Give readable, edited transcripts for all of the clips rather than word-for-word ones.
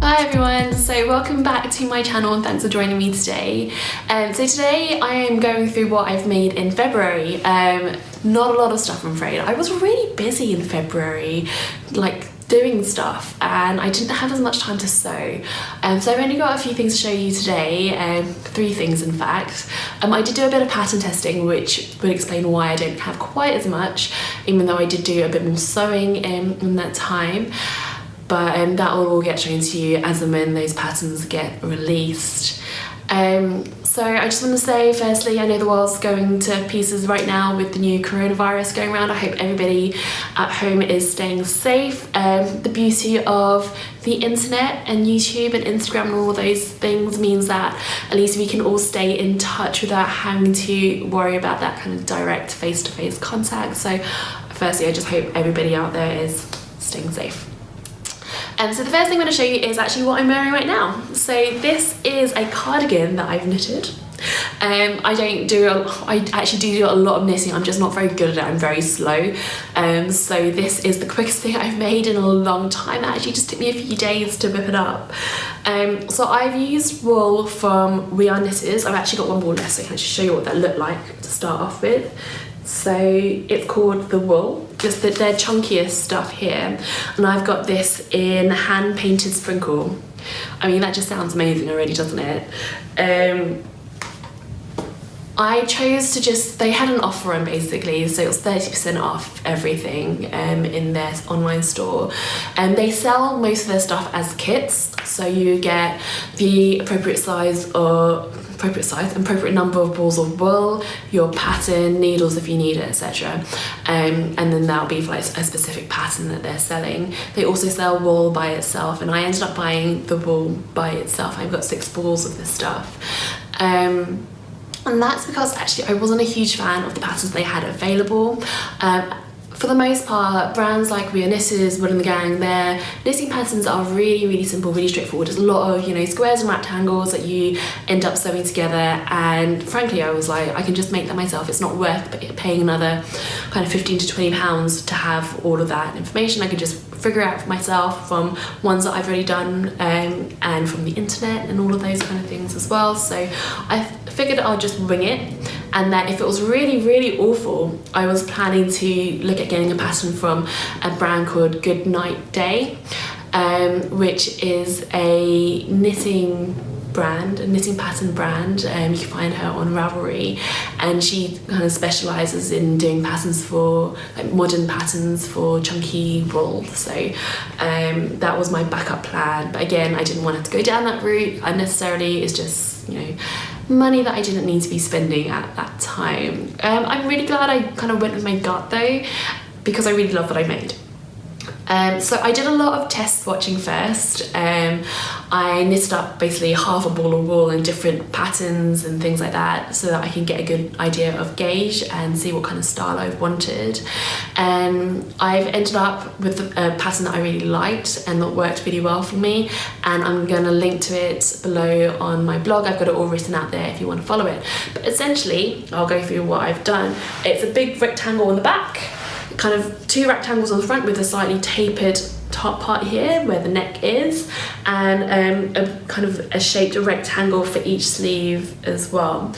Hi everyone, so welcome back to my channel and thanks for joining me today. So today I am going through what I've made in February. Not a lot of stuff, I'm afraid. I was really busy in February, like doing stuff, and I didn't have as much time to sew. So I've only got a few things to show you today, 3 things in fact. I did do a bit of pattern testing, which would explain why I don't have quite as much, even though I did do a bit more sewing in that time. But that will all get shown to you as and when those patterns get released. So I just want to say, firstly, I know the world's going to pieces right now with the new coronavirus going around. I hope everybody at home is staying safe. The beauty of the internet and YouTube and Instagram and all those things means that at least we can all stay in touch without having to worry about that kind of direct face-to-face contact. So firstly, I just hope everybody out there is staying safe. So the first thing I'm going to show you is actually what I'm wearing right now. So this is a cardigan that I've knitted. I actually do a lot of knitting, I'm just not very good at it, I'm very slow. So this is the quickest thing I've made in a long time. It actually just took me a few days to whip it up. So I've used wool from We Are Knitters. I've actually got one more left, so I can actually show you what that looked like to start off with. So it's called the wool, just that they're chunkiest stuff here, and I've got this in hand painted sprinkle. I mean, that just sounds amazing already, doesn't it? I chose to they had an offer on basically, so it was 30% off everything in their online store, and they sell most of their stuff as kits, so you get the appropriate size and appropriate number of balls of wool, your pattern, needles if you need it, etc. And then that'll be for like a specific pattern that they're selling. They also sell wool by itself, and I ended up buying the wool by itself. I've got 6 balls of this stuff. And that's because actually I wasn't a huge fan of the patterns they had available. For the most part, brands like We Are Knitters, Wool and the Gang, their knitting patterns are really, really simple, really straightforward. There's a lot of, squares and rectangles that you end up sewing together, and frankly, I was like, I can just make that myself. It's not worth paying another kind of £15 to £20 to have all of that information. I could just figure it out for myself from ones that I've already done, and from the internet and all of those kind of things as well. So I figured I'll just wing it, and that if it was really, really awful, I was planning to look at getting a pattern from a brand called Good Night Day, which is a knitting pattern brand. You can find her on Ravelry, and she kind of specialises in doing patterns for like modern patterns for chunky wool. So that was my backup plan, but again, I didn't want to go down that route unnecessarily. It's just money that I didn't need to be spending at that time. I'm really glad I kind of went with my gut though, because I really love what I made. So I did a lot of test swatching first. I knitted up basically half a ball of wool in different patterns and things like that, so that I can get a good idea of gauge and see what kind of style I wanted. I've ended up with a pattern that I really liked and that worked really well for me, and I'm going to link to it below on my blog. I've got it all written out there if you want to follow it. But essentially, I'll go through what I've done. It's a big rectangle on the back, kind of 2 rectangles on the front with a slightly tapered top part here where the neck is, and a kind of a shaped rectangle for each sleeve as well.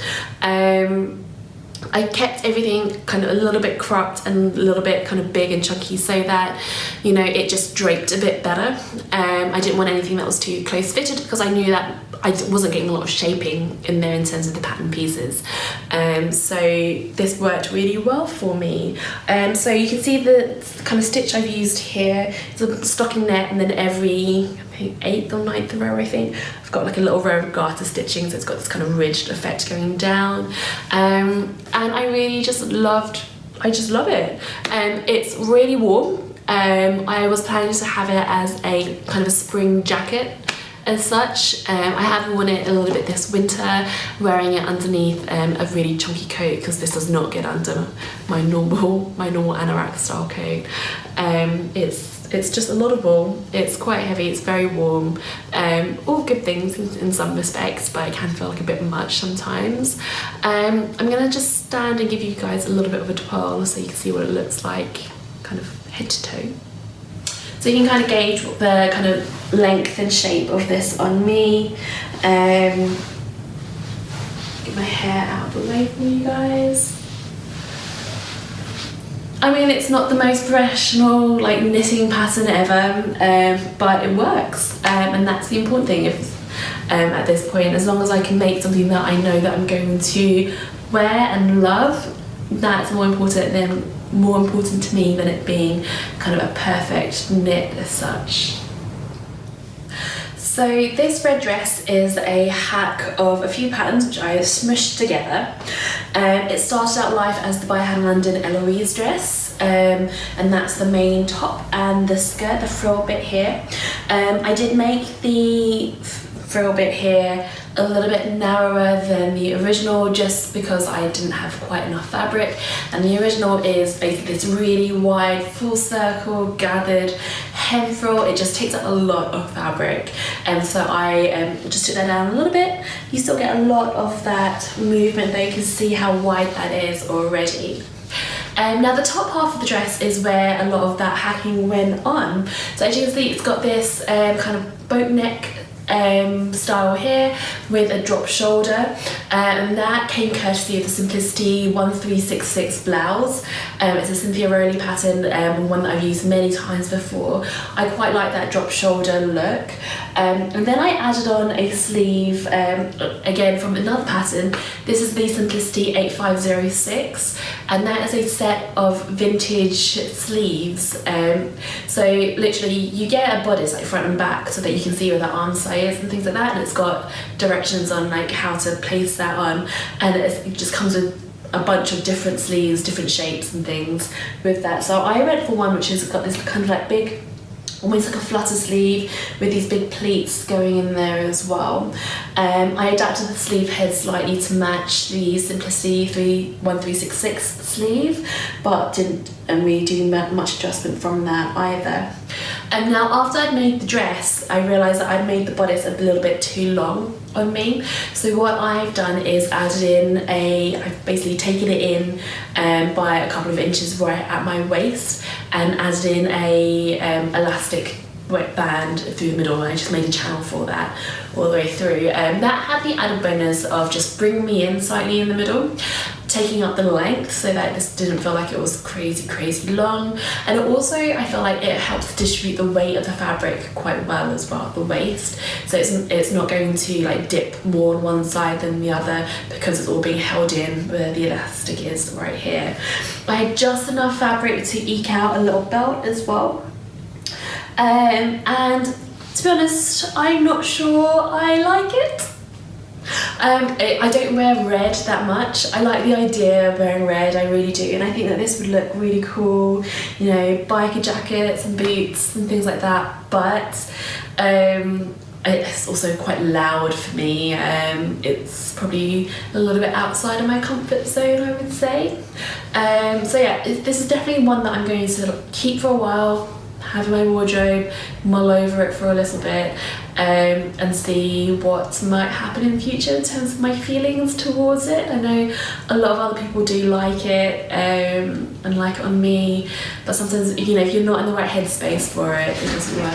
I kept everything kind of a little bit cropped and a little bit kind of big and chunky, so that it just draped a bit better. I didn't want anything that was too close fitted, because I knew that I wasn't getting a lot of shaping in there in terms of the pattern pieces. So this worked really well for me. So you can see the kind of stitch I've used here. It's a stocking net, and then every 8th or 9th row, I think, I've got like a little row of garter stitching, so it's got this kind of ridged effect going down. And I really just love it. It's really warm. I was planning to have it as a kind of a spring jacket as such. I have worn it a little bit this winter, wearing it underneath a really chunky coat, because this does not get under my normal anorak style coat. It's just a lot of wool. It's quite heavy, it's very warm. All good things in some respects, but it can feel like a bit much sometimes. I'm gonna just stand and give you guys a little bit of a twirl so you can see what it looks like kind of head to toe. So you can kind of gauge the kind of length and shape of this on me. Get my hair out of the way for you guys. I mean, it's not the most professional like knitting pattern ever, but it works, and that's the important thing. At this point, as long as I can make something that I know that I'm going to wear and love, that's more important to me than it being kind of a perfect knit as such. So this red dress is a hack of a few patterns which I smushed together. It started out life as the By Hand London Eloise dress, and that's the main top and the skirt, the frill bit here. I did make the frill bit here a little bit narrower than the original just because I didn't have quite enough fabric, and the original is basically this really wide full circle gathered hem frill. It just takes up a lot of fabric, and so I just took that down a little bit. You still get a lot of that movement though, you can see how wide that is already. Now the top half of the dress is where a lot of that hacking went on. So as you can see, it's got this kind of boat neck style here with a drop shoulder, and that came courtesy of the Simplicity 1366 blouse. It's a Cynthia Rowley pattern, one that I've used many times before. I quite like that drop shoulder look, and then I added on a sleeve again from another pattern. This is the Simplicity 8506, and that is a set of vintage sleeves. So literally you get a bodice like front and back so that you can see where the arm side is and things like that, and it's got directions on like how to place that on, and it just comes with a bunch of different sleeves, different shapes and things with that. So I went for one which has got this kind of like big, almost like a flutter sleeve with these big pleats going in there as well. I adapted the sleeve head slightly to match the Simplicity 1366 sleeve, but didn't really do much adjustment from that either. And now after I'd made the dress, I realised that I'd made the bodice a little bit too long on me. So what I've done is I've basically taken it in by a couple of inches right at my waist and added in a elastic wet band through the middle, and I just made a channel for that all the way through. That had the added bonus of just bringing me in slightly in the middle, taking up the length so that this didn't feel like it was crazy long, and also I feel like it helps distribute the weight of the fabric quite well as well, the waist, so it's not going to like dip more on one side than the other because it's all being held in where the elastic is right here. I had just enough fabric to eke out a little belt as well, and to be honest, I'm not sure I like it. I don't wear red that much. I like the idea of wearing red, I really do, and I think that this would look really cool, you know, biker jackets and boots and things like that, but it's also quite loud for me. It's probably a little bit outside of my comfort zone, I would say. So yeah, this is definitely one that I'm going to keep for a while, have in my wardrobe, mull over it for a little bit, and see what might happen in the future in terms of my feelings towards it. I know a lot of other people do like it, and like it on me, but sometimes, you know, if you're not in the right headspace for it, it doesn't work.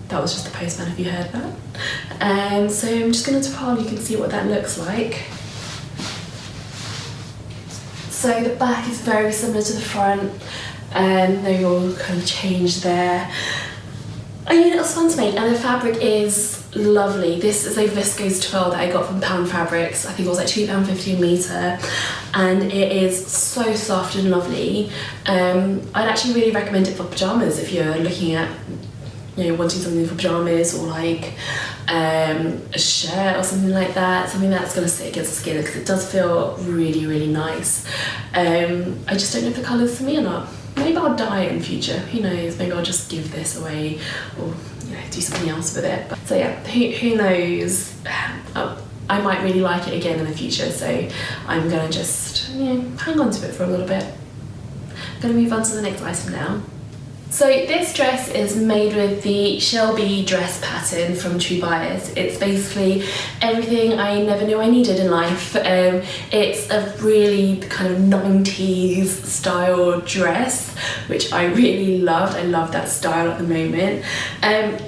That was just the postman if you heard that. So I'm just going to twirl, you can see what that looks like. So the back is very similar to the front, and they all kind of change there. I mean, it was fun to make, and the fabric is lovely. This is a viscose twill that I got from Pound Fabrics. I think it was like £2.50 a metre, and it is so soft and lovely. I'd actually really recommend it for pyjamas if you're looking at, you know, wanting something for pyjamas, or like a shirt or something like that, something that's going to sit against the skin, because it does feel really nice. I just don't know if the colour's for me or not. Maybe I'll dye it in future, who knows, maybe I'll just give this away, or you know, do something else with it. So yeah, who knows, I might really like it again in the future, so I'm going to just, you know, hang on to it for a little bit. I'm going to move on to the next item now. So this dress is made with the Shelby dress pattern from True Bias. It's basically everything I never knew I needed in life. It's a really kind of 90s style dress, which I really loved. I love that style at the moment.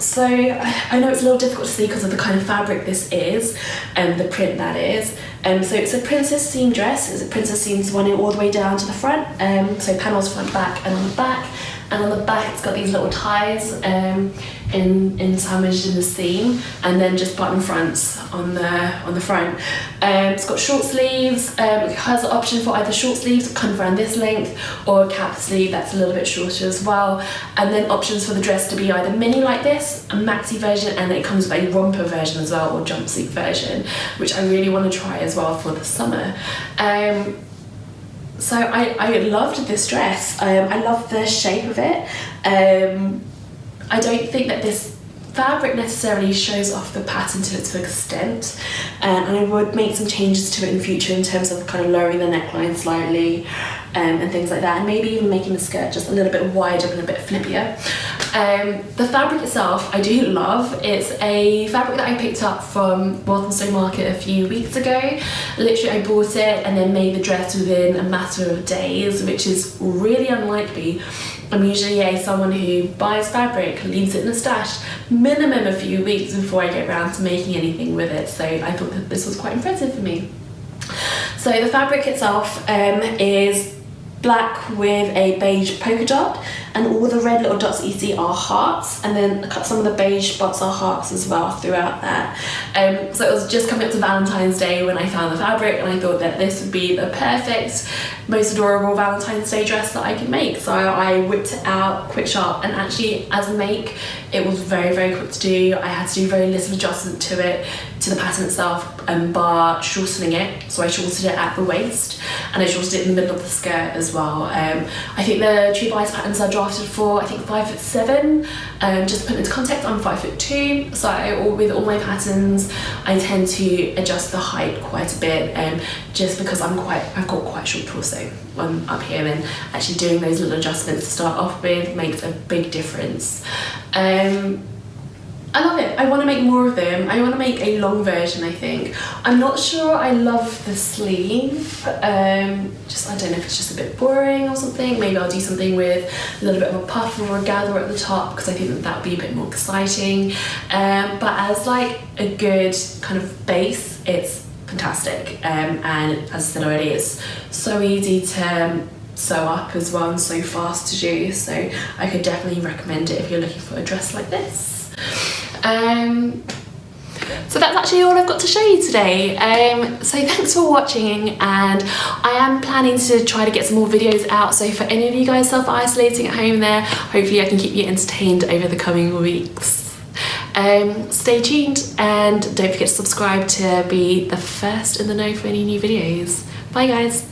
So I know it's a little difficult to see because of the kind of fabric this is, and the print that is. So it's a princess seam dress. It's a princess seams running all the way down to the front. So panels front, back, and on the back. And on the back it's got these little ties sandwiched in the seam, and then just button fronts on the front. It's got short sleeves. It has the option for either short sleeves kind of around this length, or a cap sleeve that's a little bit shorter as well. And then options for the dress to be either mini like this, a maxi version, and then it comes with a romper version as well, or jumpsuit version, which I really want to try as well for the summer. So I loved this dress. I love the shape of it. I don't think that this fabric necessarily shows off the pattern to its full extent, and I would make some changes to it in the future in terms of kind of lowering the neckline slightly, and things like that, and maybe even making the skirt just a little bit wider and a bit flippier. The fabric itself I do love. It's a fabric that I picked up from Walthamstow market a few weeks ago. Literally I bought it and then made the dress within a matter of days, which is really unlike me. I'm usually someone who buys fabric, leaves it in a stash, minimum a few weeks before I get around to making anything with it, so I thought that this was quite impressive for me. So the fabric itself is black with a beige polka dot, and all the red little dots that you see are hearts, and then some of the beige spots are hearts as well throughout that. So it was just coming up to Valentine's Day when I found the fabric, and I thought that this would be the perfect, most adorable Valentine's Day dress that I could make. So I whipped it out quick sharp, and actually as a make it was very, very quick to do. I had to do very little adjustment to it, to the pattern itself, bar shortening it. So I shortened it at the waist, and I shortened it in the middle of the skirt as well. I think the True Bias patterns are drafted for, I think, 5'7". Just to put it into context, I'm 5'2", so with all my patterns I tend to adjust the height quite a bit, just because I've got quite a short torso up here, and actually doing those little adjustments to start off with makes a big difference. I love it. I want to make more of them. I want to make a long version, I think. I'm not sure I love the sleeve. I don't know if it's just a bit boring or something. Maybe I'll do something with a little bit of a puff or a gather at the top, because I think that would be a bit more exciting. But as like a good kind of base, it's fantastic. And as I said already, it's so easy to sew up as well, and so fast to do. So I could definitely recommend it if you're looking for a dress like this. So that's actually all I've got to show you today. So thanks for watching, and I am planning to try to get some more videos out, so for any of you guys self-isolating at home there, hopefully I can keep you entertained over the coming weeks. Stay tuned, and don't forget to subscribe to be the first in the know for any new videos. Bye guys.